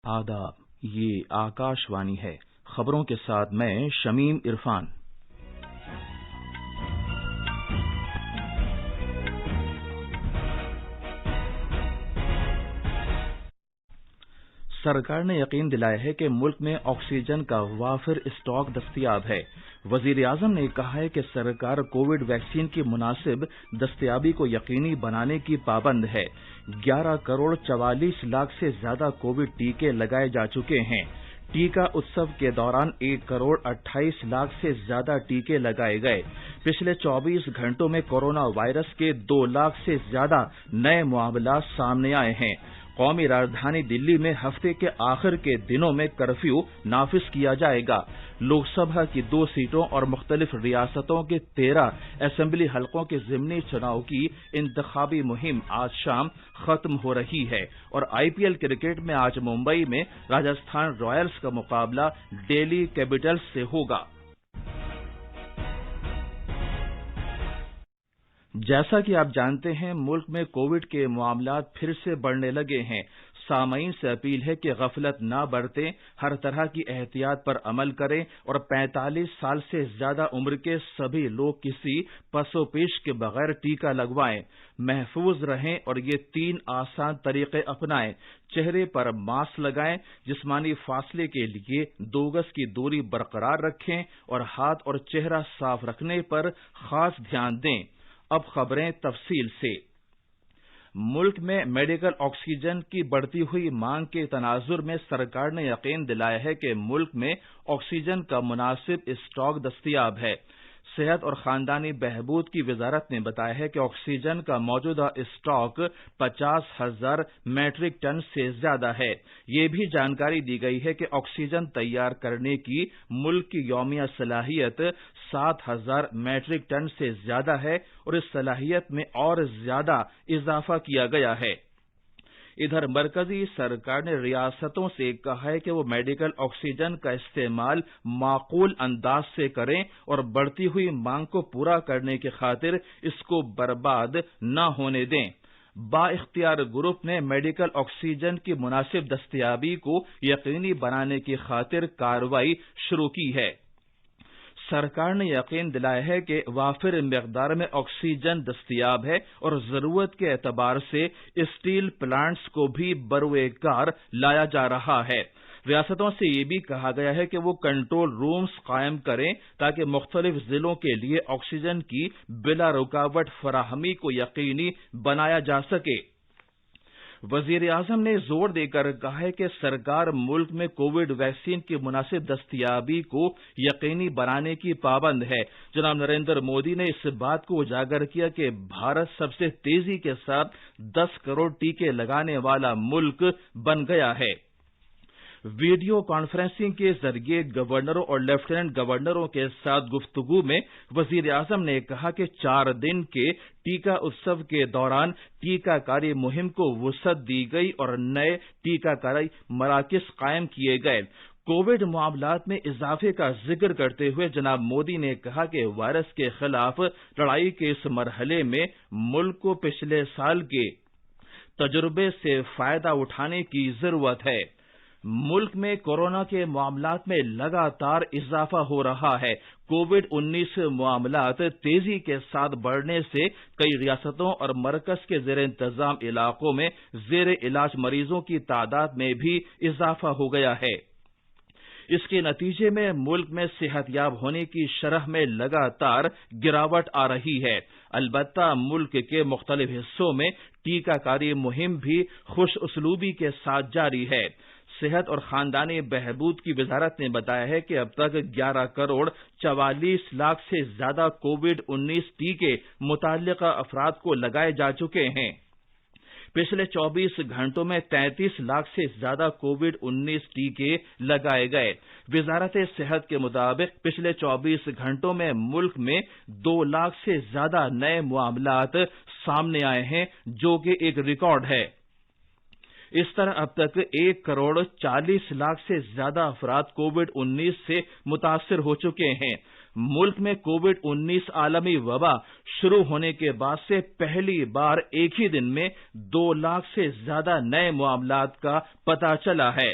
آداب، یہ آکاشوانی ہے۔ خبروں کے ساتھ میں شمیم عرفان۔ سرکار نے یقین دلایا ہے کہ ملک میں آکسیجن کا وافر اسٹاک دستیاب ہے۔ وزیر اعظم نے کہا ہے کہ سرکار کووڈ ویکسین کی مناسب دستیابی کو یقینی بنانے کی پابند ہے۔ 11 کروڑ 44 لاکھ سے زیادہ کووڈ ٹیکے لگائے جا چکے ہیں۔ ٹیکہ اتسو کے دوران 1 کروڑ 28 لاکھ سے زیادہ ٹیکے لگائے گئے۔ پچھلے 24 گھنٹوں میں کورونا وائرس کے 2 لاکھ سے زیادہ نئے معاملات سامنے آئے ہیں۔ قومی راجدھانی دلی میں ہفتے کے آخر کے دنوں میں کرفیو نافذ کیا جائے گا۔ لوک سبھا کی 2 سیٹوں اور مختلف ریاستوں کے 13 اسمبلی حلقوں کے ضمنی چناؤ کی انتخابی مہم آج شام ختم ہو رہی ہے، اور IPL کرکٹ میں آج ممبئی میں راجستھان رائلز کا مقابلہ دہلی کیپٹلز سے ہوگا۔ جیسا کہ آپ جانتے ہیں، ملک میں کووڈ کے معاملات پھر سے بڑھنے لگے ہیں۔ سامعین سے اپیل ہے کہ غفلت نہ برتیں، ہر طرح کی احتیاط پر عمل کریں اور 45 سال سے زیادہ عمر کے سبھی لوگ کسی پس و پیش کے بغیر ٹیکہ لگوائیں۔ محفوظ رہیں اور یہ 3 آسان طریقے اپنائیں۔ چہرے پر ماسک لگائیں، جسمانی فاصلے کے لیے 2 گز کی دوری برقرار رکھیں اور ہاتھ اور چہرہ صاف رکھنے پر خاص دھیان دیں۔ اب خبریں تفصیل سے۔ ملک میں میڈیکل آکسیجن کی بڑھتی ہوئی مانگ کے تناظر میں سرکار نے یقین دلایا ہے کہ ملک میں آکسیجن کا مناسب اسٹاک دستیاب ہے۔ صحت اور خاندانی بہبود کی وزارت نے بتایا ہے کہ آکسیجن کا موجودہ اسٹاک 50,000 میٹرک ٹن سے زیادہ ہے۔ یہ بھی جانکاری دی گئی ہے کہ آکسیجن تیار کرنے کی ملک کی یومیہ صلاحیت 7,000 میٹرک ٹن سے زیادہ ہے، اور اس صلاحیت میں اور زیادہ اضافہ کیا گیا ہے۔ ادھر مرکزی سرکار نے ریاستوں سے کہا ہے کہ وہ میڈیکل آکسیجن کا استعمال معقول انداز سے کریں اور بڑھتی ہوئی مانگ کو پورا کرنے کی خاطر اس کو برباد نہ ہونے دیں۔ با اختیار گروپ نے میڈیکل آکسیجن کی مناسب دستیابی کو یقینی بنانے کی خاطر کارروائی شروع کی ہے۔ سرکار نے یقین دلایا ہے کہ وافر مقدار میں آکسیجن دستیاب ہے، اور ضرورت کے اعتبار سے اسٹیل پلانٹس کو بھی بروئے کار لایا جا رہا ہے۔ ریاستوں سے یہ بھی کہا گیا ہے کہ وہ کنٹرول رومز قائم کریں تاکہ مختلف ضلعوں کے لیے آکسیجن کی بلا رکاوٹ فراہمی کو یقینی بنایا جا سکے۔ وزیر اعظم نے زور دے کر کہا ہے کہ سرکار ملک میں کووڈ ویکسین کی مناسب دستیابی کو یقینی بنانے کی پابند ہے۔ جناب نریندر مودی نے اس بات کو اجاگر کیا کہ بھارت سب سے تیزی کے ساتھ 10 کروڑ ٹیکے لگانے والا ملک بن گیا ہے۔ ویڈیو کانفرنسنگ کے ذریعے گورنروں اور لیفٹیننٹ گورنروں کے ساتھ گفتگو میں وزیر اعظم نے کہا کہ 4 دن کے ٹیکہ اتسو کے دوران ٹیکہ کاری مہم کو وسعت دی گئی اور نئے ٹیکہ کاری مراکز قائم کیے گئے۔ کووڈ معاملات میں اضافے کا ذکر کرتے ہوئے جناب مودی نے کہا کہ وائرس کے خلاف لڑائی کے اس مرحلے میں ملک کو پچھلے سال کے تجربے سے فائدہ اٹھانے کی ضرورت ہے۔ ملک میں کورونا کے معاملات میں لگاتار اضافہ ہو رہا ہے۔ کووڈ-19 معاملات تیزی کے ساتھ بڑھنے سے کئی ریاستوں اور مرکز کے زیر انتظام علاقوں میں زیر علاج مریضوں کی تعداد میں بھی اضافہ ہو گیا ہے۔ اس کے نتیجے میں ملک میں صحت یاب ہونے کی شرح میں لگاتار گراوٹ آ رہی ہے۔ البتہ ملک کے مختلف حصوں میں ٹیکہ کاری مہم بھی خوش اسلوبی کے ساتھ جاری ہے۔ صحت اور خاندانی بہبود کی وزارت نے بتایا ہے کہ اب تک 11 کروڑ 44 لاکھ سے زیادہ کووڈ-19 ٹیکے متعلقہ افراد کو لگائے جا چکے ہیں۔ پچھلے 24 گھنٹوں میں 33 لاکھ سے زیادہ کووڈ-19 ٹیکے لگائے گئے۔ وزارت صحت کے مطابق پچھلے 24 گھنٹوں میں ملک میں 2 لاکھ سے زیادہ نئے معاملات سامنے آئے ہیں، جو کہ ایک ریکارڈ ہے۔ اس طرح اب تک 1 کروڑ 40 لاکھ سے زیادہ افراد کووڈ-19 سے متاثر ہو چکے ہیں۔ ملک میں کووڈ-19 عالمی وبا شروع ہونے کے بعد سے پہلی بار ایک ہی دن میں 2 لاکھ سے زیادہ نئے معاملات کا پتہ چلا ہے۔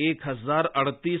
1038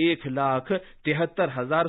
1,73,000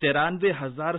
93,000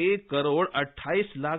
1,28,00,000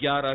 11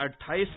28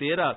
13